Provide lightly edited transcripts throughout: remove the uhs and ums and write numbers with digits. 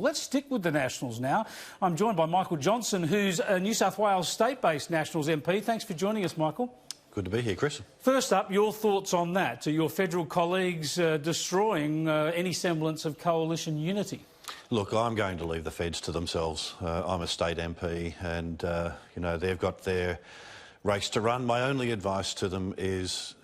Let's stick with the Nationals now. I'm joined by Michael Johnson, who's a New South Wales state-based Nationals MP. Thanks for joining us, Michael. Good to be here, Chris. First up, your thoughts on that, your federal colleagues destroying any semblance of coalition unity? Look, I'm going to leave the feds to themselves. I'm a state MP and, they've got their race to run. My only advice to them is,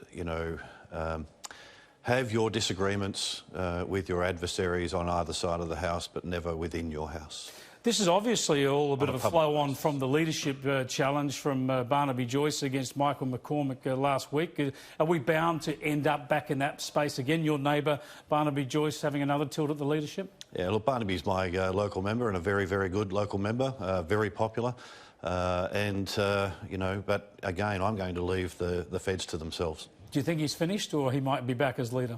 have your disagreements with your adversaries on either side of the House, but never within your House. This is obviously all a bit of a flow-on from the leadership challenge from Barnaby Joyce against Michael McCormack last week. Are we bound to end up back in that space again? Your neighbour, Barnaby Joyce, having another tilt at the leadership? Yeah, look, Barnaby's my local member and a very, very good local member, very popular. But again, I'm going to leave the feds to themselves. Do you think he's finished or he might be back as leader?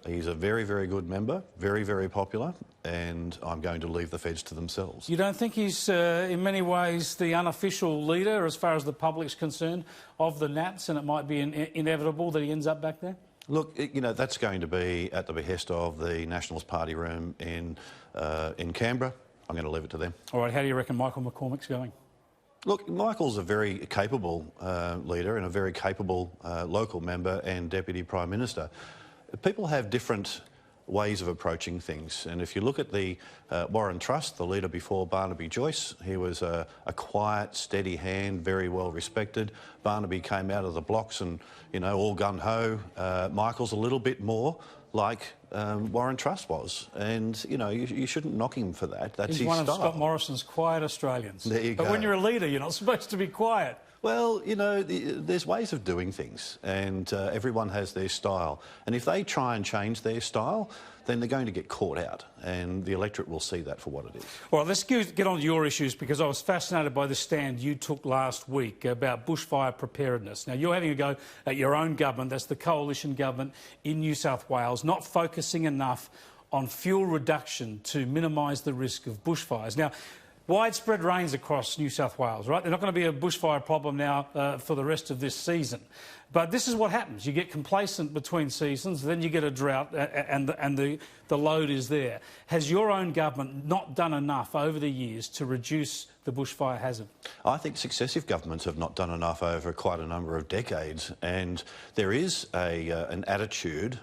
He's a very, very good member, very, very popular, and I'm going to leave the feds to themselves. You don't think he's, in many ways, the unofficial leader, as far as the public's concerned, of the Nats, and it might be inevitable that he ends up back there? Look, that's going to be at the behest of the Nationals party room in Canberra. I'm going to leave it to them. All right, how do you reckon Michael McCormack's going? Look, Michael's a very capable leader and a very capable local member and Deputy Prime Minister. People have different ways of approaching things, and if you look at the Warren Truss, the leader before Barnaby Joyce, he was a quiet, steady hand, very well respected. Barnaby came out of the blocks and, all gung-ho. Michael's a little bit more like Warren Truss was, and, you shouldn't knock him for that. That's his style. He's one of Scott Morrison's quiet Australians. There you go. But when you're a leader, you're not supposed to be quiet. Well, there's ways of doing things, and everyone has their style. And if they try and change their style, then they're going to get caught out, and the electorate will see that for what it is. All right, let's get on to your issues, because I was fascinated by the stand you took last week about bushfire preparedness. Now, you're having a go at your own government, that's the coalition government in New South Wales, not focusing enough on fuel reduction to minimise the risk of bushfires. Now, widespread rains across New South Wales, right? They're not going to be a bushfire problem now for the rest of this season. But this is what happens. You get complacent between seasons, then you get a drought and the load is there. Has your own government not done enough over the years to reduce the bushfire hazard? I think successive governments have not done enough over quite a number of decades, and there is an attitude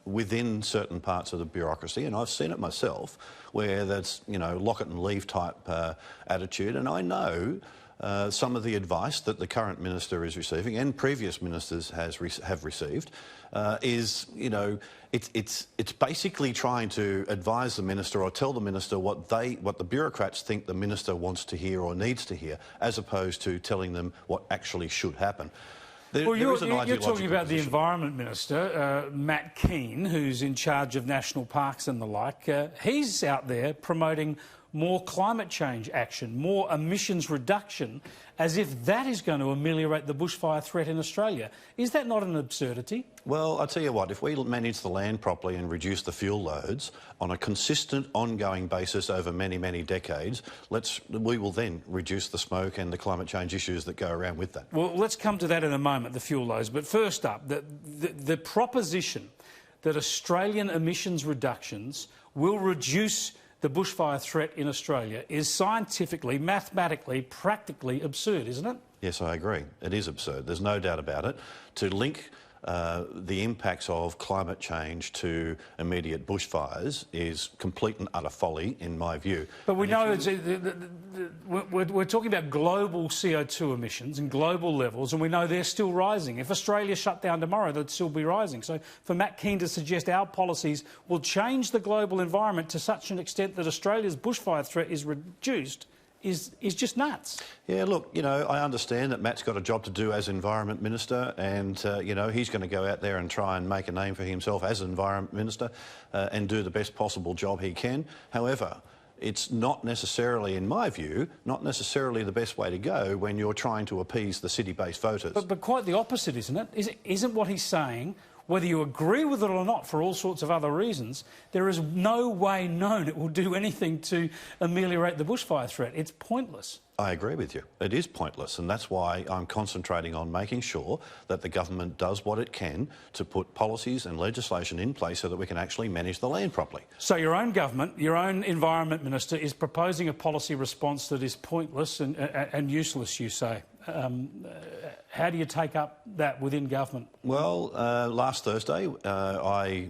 within certain parts of the bureaucracy, and I've seen it myself, where that's, lock it and leave type attitude, and I know some of the advice that the current minister is receiving and previous ministers have received is, it's basically trying to advise the minister or tell the minister what the bureaucrats think the minister wants to hear or needs to hear, as opposed to telling them what actually should happen. Well, you're talking about the Environment Minister, Matt Kean, who's in charge of national parks and the like. He's out there promoting more climate change action, more emissions reduction, as if that is going to ameliorate the bushfire threat in Australia. Is that not an absurdity? Well, I'll tell you what, if we manage the land properly and reduce the fuel loads on a consistent, ongoing basis over many, many decades, we will then reduce the smoke and the climate change issues that go around with that. Well, let's come to that in a moment, the fuel loads. But first up, the proposition that Australian emissions reductions will reduce the bushfire threat in Australia is scientifically, mathematically, practically absurd, isn't it? Yes, I agree. It is absurd. There's no doubt about it. To link the impacts of climate change to immediate bushfires is complete and utter folly, in my view. But we know we're talking about global CO2 emissions and global levels, and we know they're still rising. If Australia shut down tomorrow, they'd still be rising. So for Matt Kean to suggest our policies will change the global environment to such an extent that Australia's bushfire threat is reduced is just nuts. Yeah, look, I understand that Matt's got a job to do as Environment Minister, and, he's going to go out there and try and make a name for himself as Environment Minister and do the best possible job he can. However, it's not necessarily, in my view, not necessarily the best way to go when you're trying to appease the city-based voters. But quite the opposite, isn't it? Isn't what he's saying, whether you agree with it or not for all sorts of other reasons, there is no way known it will do anything to ameliorate the bushfire threat. It's pointless. I agree with you. It is pointless, and that's why I'm concentrating on making sure that the government does what it can to put policies and legislation in place so that we can actually manage the land properly. So your own government, your own Environment Minister, is proposing a policy response that is pointless and useless, you say. How do you take up that within government? Well, last Thursday I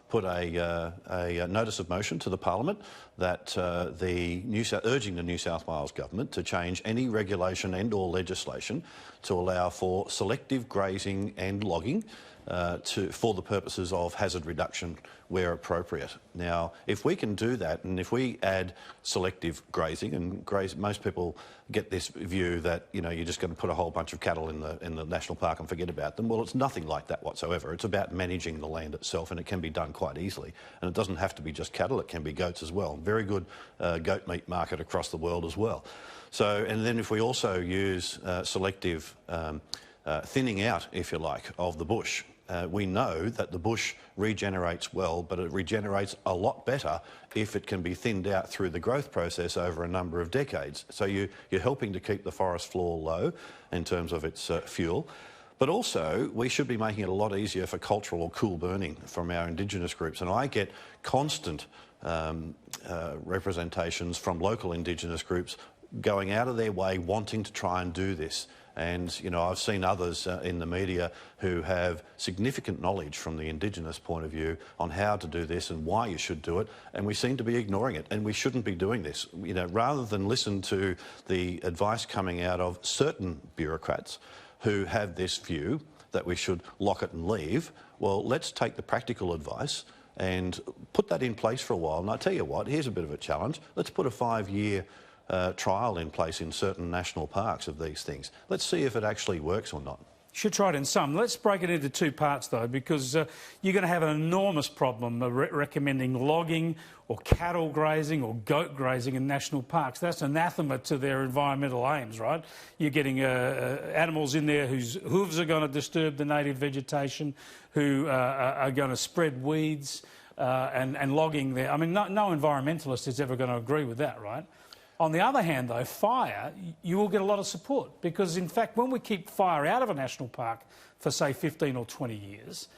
put a notice of motion to the Parliament that urging the New South Wales government to change any regulation and or legislation to allow for selective grazing and logging for the purposes of hazard reduction where appropriate. Now, if we can do that, and if we add selective grazing, and most people get this view that, you know, you're just going to put a whole bunch of cattle in the national park and forget about them. Well, it's nothing like that whatsoever. It's about managing the land itself, and it can be done quite easily. And it doesn't have to be just cattle, it can be goats as well. Very good goat meat market across the world as well. So, and then if we also use selective thinning out, if you like, of the bush, we know that the bush regenerates well, but it regenerates a lot better if it can be thinned out through the growth process over a number of decades. So you're helping to keep the forest floor low in terms of its fuel. But also, we should be making it a lot easier for cultural or cool burning from our Indigenous groups. And I get constant representations from local Indigenous groups going out of their way wanting to try and do this. And, you know, I've seen others in the media who have significant knowledge from the Indigenous point of view on how to do this and why you should do it, and we seem to be ignoring it, and we shouldn't be doing this. You know, rather than listen to the advice coming out of certain bureaucrats who have this view that we should lock it and leave, well, let's take the practical advice and put that in place for a while. And I tell you what, here's a bit of a challenge. Let's put a 5-year trial in place in certain national parks of these things. Let's see if it actually works or not. Should try it in some. Let's break it into two parts, though, because you're going to have an enormous problem recommending logging or cattle grazing or goat grazing in national parks. That's anathema to their environmental aims, right? You're getting animals in there whose hooves are going to disturb the native vegetation, who are going to spread weeds and logging there. I mean, no environmentalist is ever going to agree with that, right? On the other hand, though, fire, you will get a lot of support because, in fact, when we keep fire out of a national park for, say, 15 or 20 years,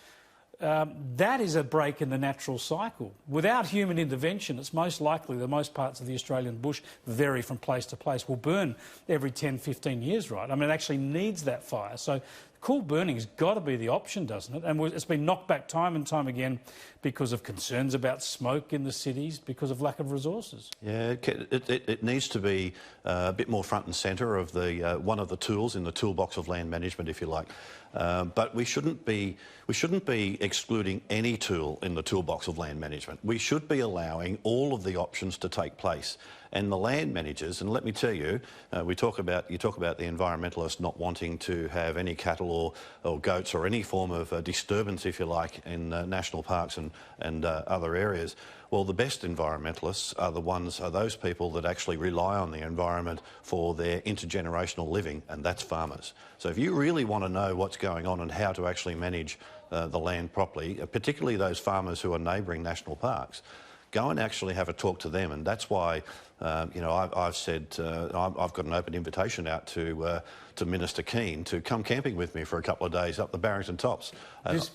that is a break in the natural cycle. Without human intervention, it's most likely that most parts of the Australian bush vary from place to place, will burn every 10, 15 years, right? I mean, it actually needs that fire. So cool burning has got to be the option, doesn't it? And it's been knocked back time and time again because of concerns about smoke in the cities, because of lack of resources. Yeah, it needs to be a bit more front and centre of the one of the tools in the toolbox of land management, if you like. But we shouldn't be excluding any tool in the toolbox of land management. We should be allowing all of the options to take place. And the land managers, and let me tell you, you talk about the environmentalists not wanting to have any cattle or goats or any form of disturbance, if you like, in national parks and other areas. Well, the best environmentalists are those people that actually rely on the environment for their intergenerational living, and that's farmers. So if you really want to know what's going on and how to actually manage the land properly, particularly those farmers who are neighbouring national parks, go and actually have a talk to them. And that's why, you know, I've said I've got an open invitation out to Minister Keane to come camping with me for a couple of days up the Barrington Tops.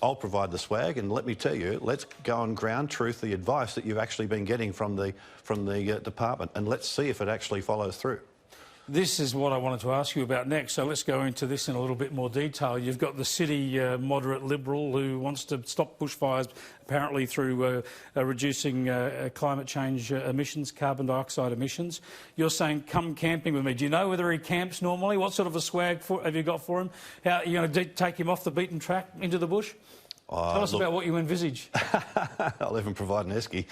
I'll provide the swag, and let me tell you, let's go and ground truth the advice that you've actually been getting from the department, and let's see if it actually follows through. This is what I wanted to ask you about next, so let's go into this in a little bit more detail. You've got the city moderate Liberal who wants to stop bushfires, apparently through reducing climate change emissions, carbon dioxide emissions. You're saying, come camping with me. Do you know whether he camps normally? What sort of a swag have you got for him? How are you going to take him off the beaten track into the bush? Tell us about what you envisage. I'll even provide an esky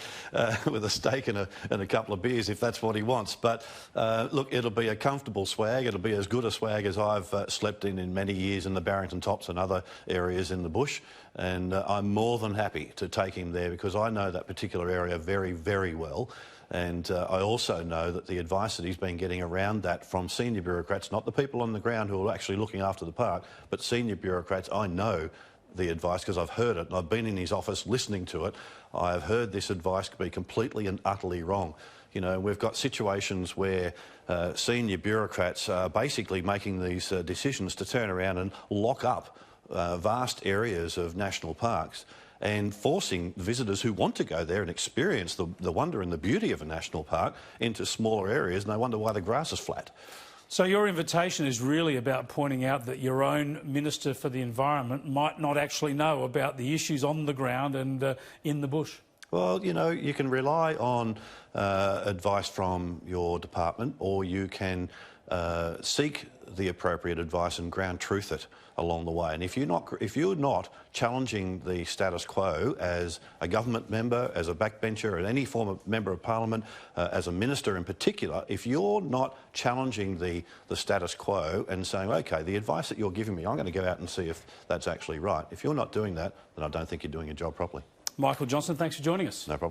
with a steak and a couple of beers if that's what he wants. But look, it'll be a comfortable swag. It'll be as good a swag as I've slept in many years in the Barrington Tops and other areas in the bush. And I'm more than happy to take him there because I know that particular area very, very well. And I also know that the advice that he's been getting around that from senior bureaucrats, not the people on the ground who are actually looking after the park, but senior bureaucrats, I know the advice because I've heard it and I've been in his office listening to it. I have heard this advice be completely and utterly wrong. You know, we've got situations where senior bureaucrats are basically making these decisions to turn around and lock up vast areas of national parks and forcing visitors who want to go there and experience the wonder and the beauty of a national park into smaller areas, and they wonder why the grass is flat. So your invitation is really about pointing out that your own Minister for the Environment might not actually know about the issues on the ground and in the bush. Well, you know, you can rely on advice from your department, or you can seek the appropriate advice and ground truth it along the way. And if you're not challenging the status quo as a government member, as a backbencher, or any form of member of parliament, as a minister in particular, if you're not challenging the status quo and saying, OK, the advice that you're giving me, I'm going to go out and see if that's actually right. If you're not doing that, then I don't think you're doing your job properly. Michael Johnston, thanks for joining us. No problem.